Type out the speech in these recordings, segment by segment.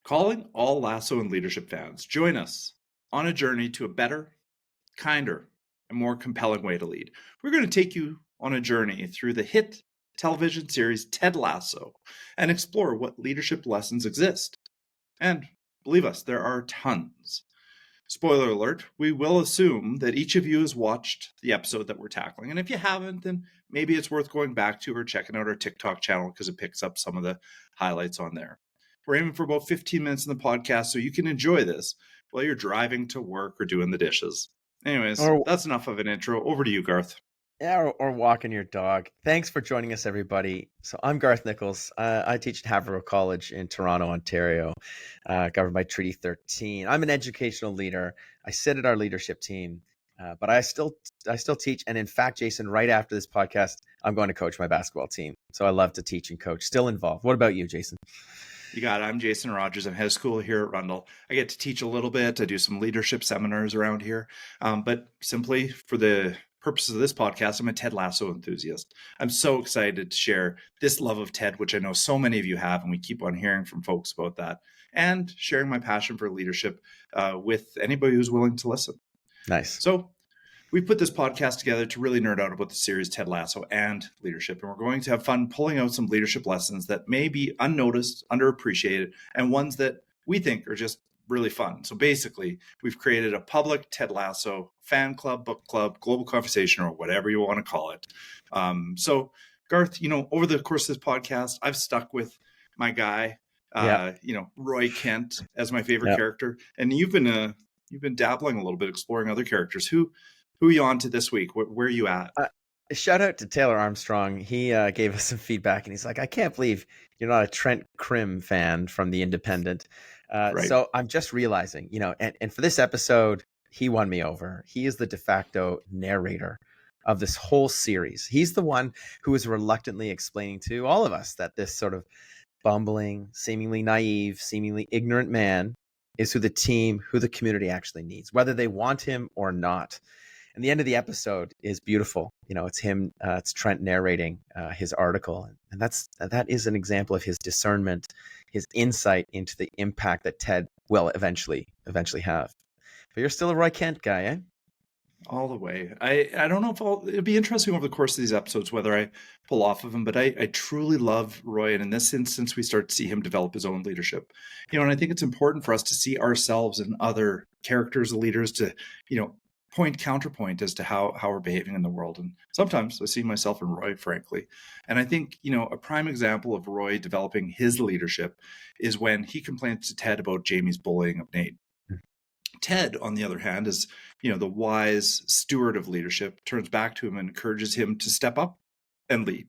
Calling all Lasso and leadership fans, join us on a journey to a better, kinder, and more compelling way to lead. We're going to take you on a journey through the hit television series Ted Lasso and explore what leadership lessons exist. And believe us, there are tons. Spoiler alert, we will assume that each of you has watched the episode that we're tackling. And if you haven't, then maybe it's worth going back to or checking out our TikTok channel because it picks up some of the highlights on there. We're aiming for about 15 minutes in the podcast so you can enjoy this while you're driving to work or doing the dishes. Anyways, Or that's enough of an intro. Over to you, Garth. or walking your dog. Thanks for joining us, everybody. So I'm Garth Nichols. I teach at Haverhill College in Toronto, Ontario, governed by Treaty 13. I'm an educational leader. I sit at our leadership team, but I still teach. And in fact, Jason, right after this podcast, I'm going to coach my basketball team. So I love to teach and coach. Still involved. What about you, Jason? You got it. I'm Jason Rogers. I'm head of school here at Rundle. I get to teach a little bit. I do some leadership seminars around here. But simply for the purposes of this podcast, I'm a Ted Lasso enthusiast. I'm so excited to share this love of Ted, which I know so many of you have, and we keep on hearing from folks about that, and sharing my passion for leadership with anybody who's willing to listen. Nice. So we put this podcast together to really nerd out about the series Ted Lasso and leadership. And we're going to have fun pulling out some leadership lessons that may be unnoticed, underappreciated, and ones that we think are just really fun. So basically, we've created a public Ted Lasso fan club, book club, global conversation, or whatever you want to call it. So Garth, over the course of this podcast, I've stuck with my guy, Roy Kent as my favorite character. And you've been dabbling a little bit, exploring other characters. Who are you on to this week? Where are you at? Shout out to Taylor Armstrong. He gave us some feedback, and he's like, I can't believe you're not a Trent Crimm fan from The Independent. Right. So I'm just realizing, and for this episode, he won me over. He is the de facto narrator of this whole series. He's the one who is reluctantly explaining to all of us that this sort of bumbling, seemingly naive, seemingly ignorant man is who the team, who the community actually needs, whether they want him or not. And the end of the episode is beautiful. It's him, it's Trent narrating his article. And that is an example of his discernment, his insight into the impact that Ted will eventually have. But you're still a Roy Kent guy, eh? All the way. I don't know if it'll be interesting over the course of these episodes whether I pull off of him, but I truly love Roy. And in this instance, we start to see him develop his own leadership. And I think it's important for us to see ourselves and other characters, leaders to, counterpoint as to how we're behaving in the world. And sometimes I see myself in Roy, frankly. And I think, a prime example of Roy developing his leadership is when he complains to Ted about Jamie's bullying of Nate. Ted, on the other hand, is, the wise steward of leadership, turns back to him and encourages him to step up and lead.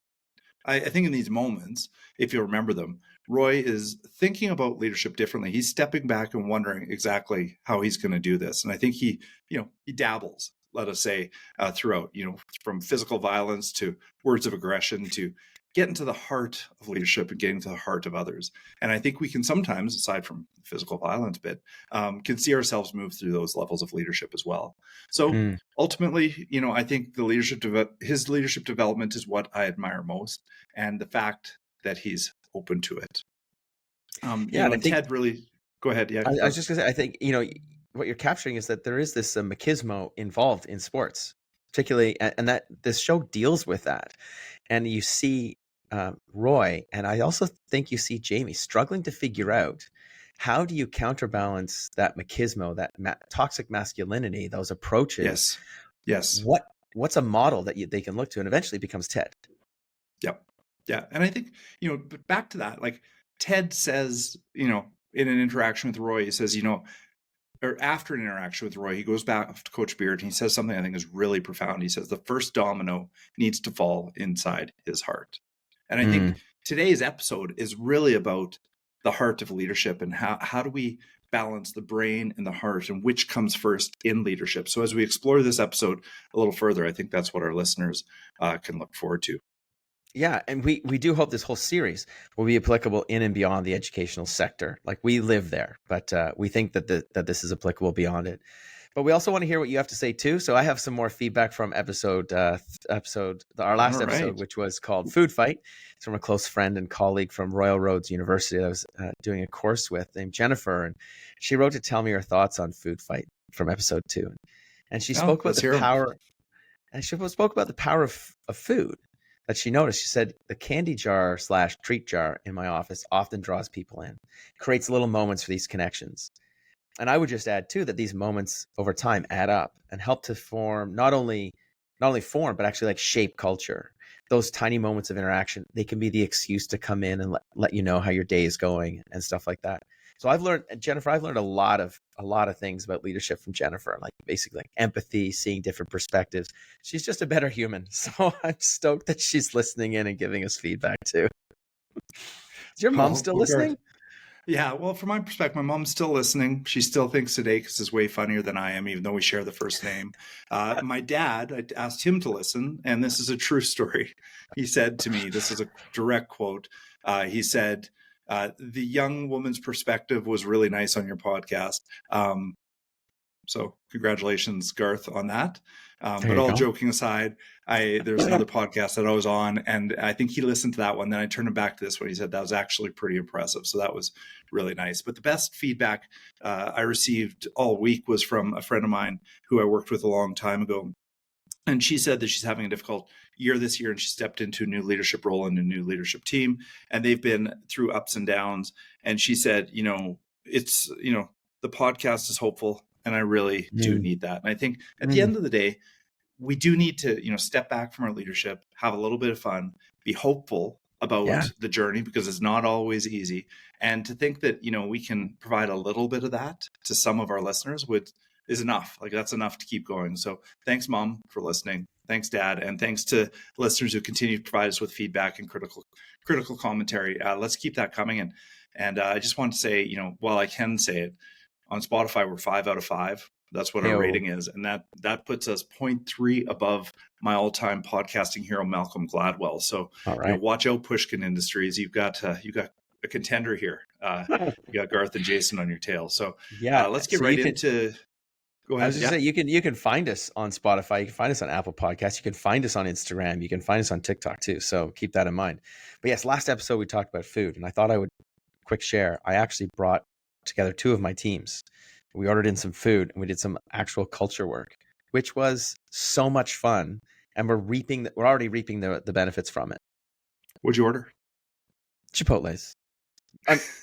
I think in these moments, if you remember them, Roy is thinking about leadership differently. He's stepping back and wondering exactly how he's going to do this. And I think he dabbles, let us say, throughout, from physical violence to words of aggression to getting to the heart of leadership and getting to the heart of others. And I think we can sometimes, aside from physical violence bit, can see ourselves move through those levels of leadership as well. So ultimately, I think his leadership development is what I admire most, and the fact that he's open to it. And I think Ted really, go ahead. Yeah, I was just gonna say, I think, what you're capturing is that there is this machismo involved in sports, particularly, and that this show deals with that. And you see Roy, and I also think you see Jamie struggling to figure out how do you counterbalance that machismo, that toxic masculinity, those approaches. Yes. What's a model that they can look to, and eventually becomes Ted. Yep. Yeah. And I think, but back to that, like Ted says, in an interaction with Roy, he says, or after an interaction with Roy, he goes back to Coach Beard and he says something I think is really profound. He says the first domino needs to fall inside his heart. And I think today's episode is really about the heart of leadership and how do we balance the brain and the heart and which comes first in leadership. So as we explore this episode a little further, I think that's what our listeners can look forward to. Yeah, and we do hope this whole series will be applicable in and beyond the educational sector. Like, we live there, but we think that this is applicable beyond it. But we also want to hear what you have to say too. So I have some more feedback from our last All episode, right. which was called Food Fight. It's from a close friend and colleague from Royal Roads University that I was doing a course with, named Jennifer, and she wrote to tell me her thoughts on Food Fight from episode 2. And she Oh, spoke about let's the hear them. power. And she spoke about the power of food that she noticed. She said the candy jar / treat jar in my office often draws people in, creates little moments for these connections. And I would just add too that these moments over time add up and help to form not only form but actually like shape culture. Those tiny moments of interaction, they can be the excuse to come in and let you know how your day is going and stuff like that. So I've learned a lot of things about leadership from Jennifer, like basically like empathy, seeing different perspectives. She's just a better human. So I'm stoked that she's listening in and giving us feedback too. Is your mom Oh, still well, listening? Garth. Yeah, well, from my perspective, my mom's still listening. She still thinks Sudeikis is way funnier than I am, even though we share the first name. My dad, I asked him to listen, and this is a true story. He said to me, this is a direct quote. He said, the young woman's perspective was really nice on your podcast. So congratulations, Garth, on that. There But you all go. joking aside, there's another podcast that I was on, and I think he listened to that one. Then I turned him back to this one. He said that was actually pretty impressive. So that was really nice. But the best feedback I received all week was from a friend of mine who I worked with a long time ago. And she said that she's having a difficult year this year, and she stepped into a new leadership role and a new leadership team. And they've been through ups and downs. And she said, it's, the podcast is hopeful, and I really do Mm, need that. And I think at the mm, end of the day, we do need to, step back from our leadership, have a little bit of fun, be hopeful yeah. about the journey because it's not always easy. And to think that, we can provide a little bit of that to some of our listeners is enough. Like that's enough to keep going. So thanks, Mom, for listening. Thanks, Dad. And thanks to listeners who continue to provide us with feedback and critical commentary. Let's keep that coming. And I just want to say, while I can say it, on Spotify, we're 5 out of 5. That's what our Heyo. rating is, and that puts us 0.3 above my all-time podcasting hero Malcolm Gladwell. So All right. watch out, Pushkin Industries. You've got a contender here. You got Garth and Jason on your tail. So Yeah. let's get So right you can. into. Go I was ahead. just Yeah. saying you can find us on Spotify. You can find us on Apple Podcasts. You can find us on Instagram. You can find us on TikTok too. So keep that in mind. But yes, last episode we talked about food, and I thought I would quick share. I actually brought together 2 of my teams. We ordered in some food and we did some actual culture work, which was so much fun. And we're already reaping the benefits from it. What'd you order? Chipotle's.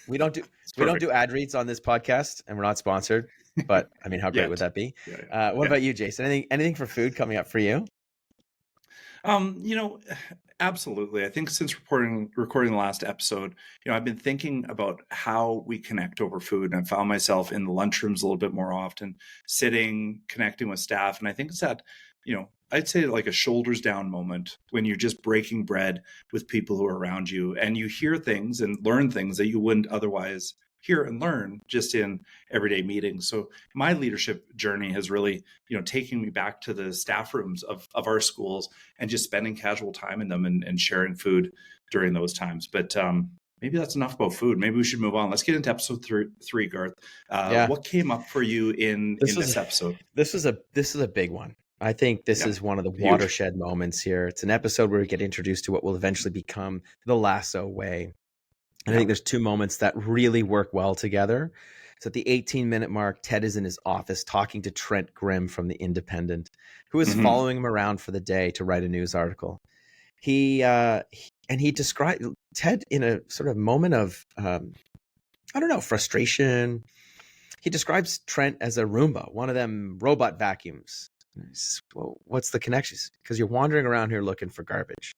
We don't do It's we don't perfect. do ad reads on this podcast, and we're not sponsored. But I mean, how great would Yet. that be? Yeah. What about you, Jason? Anything for food coming up for you? You know, absolutely. I think since recording the last episode, I've been thinking about how we connect over food, and I found myself in the lunchrooms a little bit more often, sitting, connecting with staff. And I think it's that, I'd say like a shoulders down moment when you're just breaking bread with people who are around you, and you hear things and learn things that you wouldn't otherwise hear and learn just in everyday meetings. So my leadership journey has really, taken me back to the staff rooms of our schools and just spending casual time in them and sharing food during those times. But maybe that's enough about food. Maybe we should move on. Let's get into episode three, Garth. Yeah, What came up for you this in was this episode? this is a big one. I think this Yeah, is one of the huge. watershed moments here. It's an episode where we get introduced to what will eventually become the lasso way. And I Yeah. think there's 2 moments that really work well together. So at the 18-minute mark, Ted is in his office talking to Trent Grimm from The Independent, who is Hmm. following him around for the day to write a news article. He described Ted in a sort of moment of I don't know, frustration. He describes Trent as a Roomba, one of them robot vacuums. Says, well, what's the connection? Because you're wandering around here looking for garbage.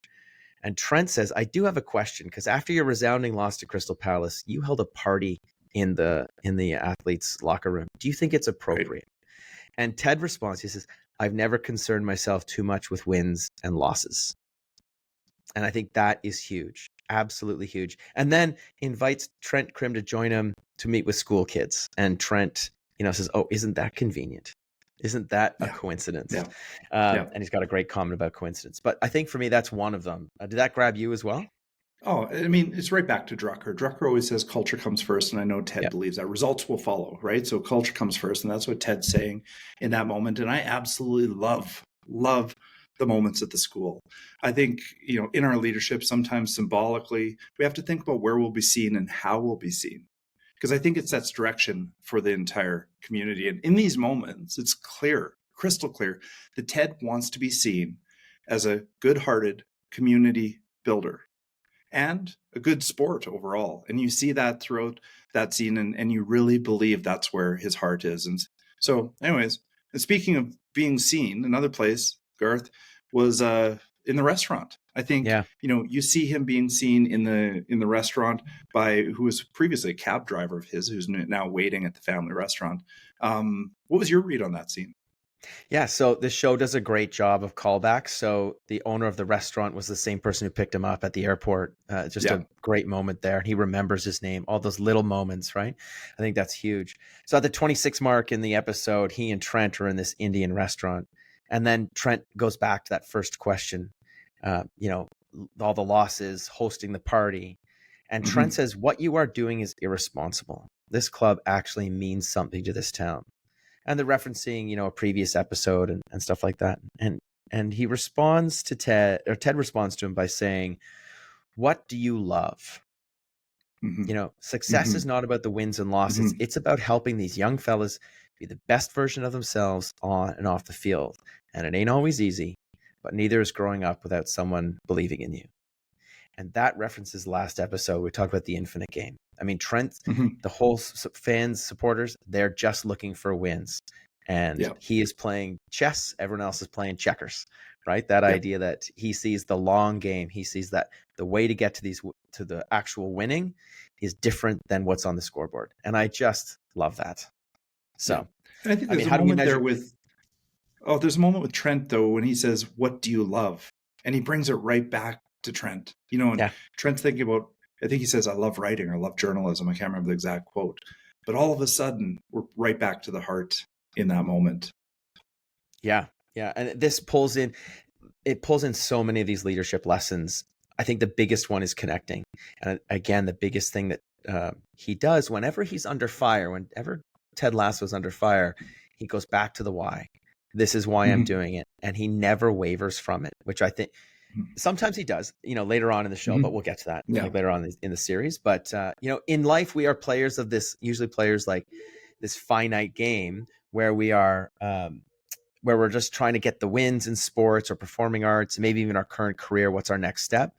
And Trent says, I do have a question, because after your resounding loss to Crystal Palace, you held a party in the athletes' locker room. Do you think it's Right. appropriate? And Ted responds, he says, I've never concerned myself too much with wins and losses. And I think that is huge, absolutely huge. And then invites Trent Crimm to join him to meet with school kids. And Trent, says, oh, isn't that convenient? Isn't that a Yeah. coincidence? Yeah. Yeah. And he's got a great comment about coincidence. But I think for me, that's one of them. Did that grab you as well? Oh, I mean, it's right back to Drucker. Drucker always says culture comes first, and I know Ted Yeah. believes that. Results will follow, right? So culture comes first, and that's what Ted's saying in that moment. And I absolutely love the moments at the school. I think, in our leadership, sometimes symbolically, we have to think about where we'll be seen and how we'll be seen. Because I think it sets direction for the entire community. And in these moments, it's clear, crystal clear, that Ted wants to be seen as a good-hearted community builder and a good sport overall. And you see that throughout that scene, and you really believe that's where his heart is. And so, anyways, and speaking of being seen, another place, Garth, was in the restaurant. I think Yeah. you see him being seen in the restaurant by who was previously a cab driver of his, who's now waiting at the family restaurant. What was your read on that scene? Yeah, so this show does a great job of callbacks. So the owner of the restaurant was the same person who picked him up at the airport. Just Yeah. a great moment there. He remembers his name, all those little moments, right? I think that's huge. So at the 26 mark in the episode, he and Trent are in this Indian restaurant. And then Trent goes back to that first question, all the losses, hosting the party. And Trent Mm-hmm. says, "What you are doing is irresponsible. This club actually means something to this town." And they're referencing, a previous episode and stuff like that. And he responds to Ted, or Ted responds to him by saying, "What do you love?" Mm-hmm. Success Mm-hmm. is not about the wins and losses. Mm-hmm. It's about helping these young fellas be the best version of themselves on and off the field. And it ain't always easy, but neither is growing up without someone believing in you. And that references last episode. We talked about the infinite game. I mean, Trent, Mm-hmm. the whole fans, supporters, they're just looking for wins. And Yeah. he is playing chess. Everyone else is playing checkers, right? That Yeah. idea that he sees the long game. He sees that the way to get to the actual winning is different than what's on the scoreboard. And I just love that. Yeah. So, And I think I mean, there's a how do we moment there measure? with there's a moment with Trent though when he says, "What do you love?" And he brings it right back to Trent. And Yeah. Trent's thinking about, I think he says, "I love writing," or "I love journalism." I can't remember the exact quote. But all of a sudden, we're right back to the heart in that moment. Yeah. Yeah. And it pulls in so many of these leadership lessons. I think the biggest one is connecting. And again, the biggest thing that he does whenever he's under fire, whenever Ted Lasso's under fire, he goes back to the why. This is why I'm Mm-hmm. doing it. And he never wavers from it, which I think sometimes he does, later on in the show, but Mm-hmm. we'll get to that Yeah. like later on in the series. But, in life, we are players of this, usually players like this finite game where where we're just trying to get the wins in sports or performing arts, maybe even our current career. What's our next step?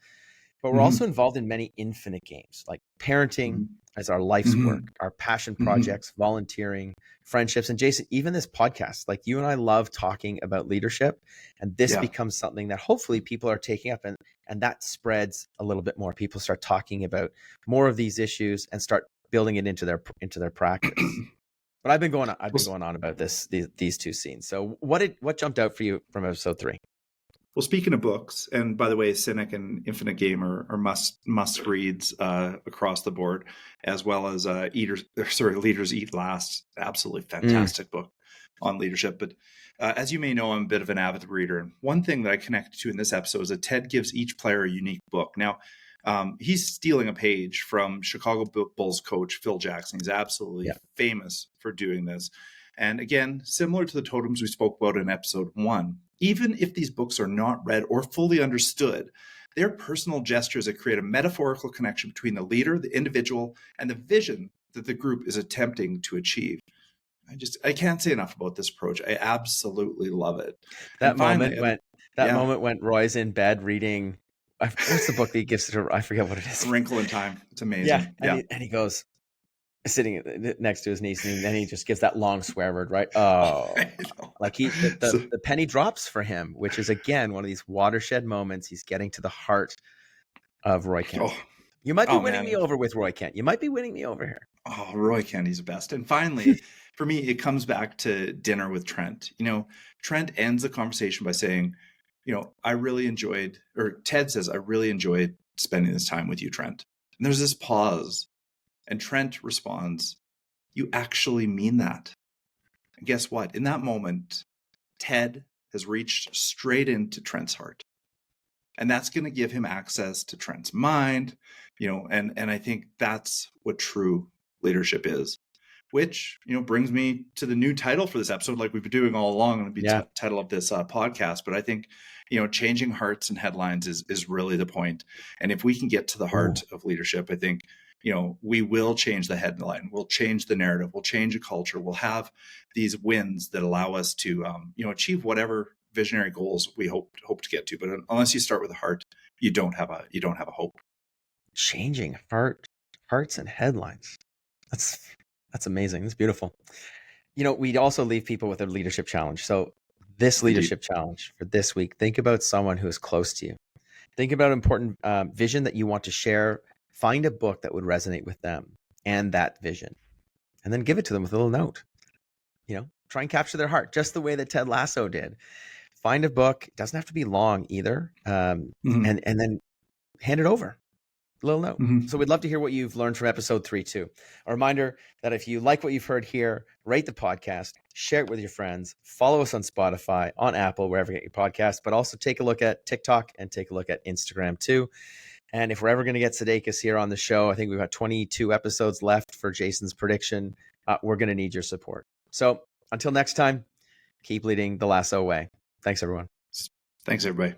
But we're also Mm-hmm. involved in many infinite games like parenting as our life's work, Mm-hmm. our passion Mm-hmm. projects, volunteering, friendships. And Jason, even this podcast, like you and I love talking about leadership. And this Yeah. becomes something that hopefully people are taking up and that spreads a little bit more. People start talking about more of these issues and start building it into their practice. But I've been Well, going on about these two scenes. So what jumped out for you from episode 3? Well, speaking of books, and by the way, Cynic and Infinite Game are must reads across the board, as well as Leaders Eat Last. Absolutely Mm, fantastic book on leadership. But as you may know, I'm a bit of an avid reader, and one thing that I connected to in this episode is that Ted gives each player a unique book. Now, he's stealing a page from Chicago Bulls coach Phil Jackson. He's absolutely yeah, famous for doing this. And again, similar to the totems we spoke about in episode 1, even if these books are not read or fully understood, they're personal gestures that create a metaphorical connection between the leader, the individual, and the vision that the group is attempting to achieve. I can't say enough about this approach. I absolutely love it. that And moment finally, when that yeah, moment when Roy's in bed reading. What's the book that he gives to her? I forget what it A is. Wrinkle in Time. It's Yeah, amazing. and Yeah. he goes sitting next to his niece, and then he just gives that long swear word, right? I Oh, know. like So, the penny drops for him, which is again one of these watershed moments. He's getting to the heart of Roy Kent. oh, You might be oh winning me man. over with Roy Kent. You might be winning me over here. Oh, Roy Candy's the best. And finally, for me, it comes back to dinner with Trent. Trent ends the conversation by saying, I really enjoyed, or Ted says, I really enjoyed spending this time with you, Trent. And there's this pause. And Trent responds, "You actually mean that." And guess what? In that moment, Ted has reached straight into Trent's heart. And that's going to give him access to Trent's mind, and I think that's what true leadership is. Which, brings me to the new title for this episode, like we've been doing all along, and it'll be title of this podcast. But I think, changing hearts and headlines is really the point. And if we can get to the heart of leadership, I think, we will change the headline, we'll change the narrative, we'll change a culture, we'll have these wins that allow us to, achieve whatever visionary goals we hope to get to. But unless you start with the heart, you don't have a hope. Changing hearts and headlines. That's amazing. That's beautiful. We'd also leave people with a leadership challenge. So this leadership challenge for this week, think about someone who is close to you. Think about an important vision that you want to share. Find a book that would resonate with them and that vision, and then give it to them with a little note. Try and capture their heart, just the way that Ted Lasso did. Find a book. It doesn't have to be long either. And then hand it over. A little note. So we'd love to hear what you've learned from episode 3 too. A reminder that if you like what you've heard here, rate the podcast, share it with your friends, follow us on Spotify, on Apple, wherever you get your podcast, but also take a look at TikTok and take a look at Instagram too. And if we're ever going to get Sudeikis here on the show, I think we've got 22 episodes left for Jason's prediction. We're going to need your support. So until next time, keep leading the Lasso way. Thanks, everyone. Thanks, everybody.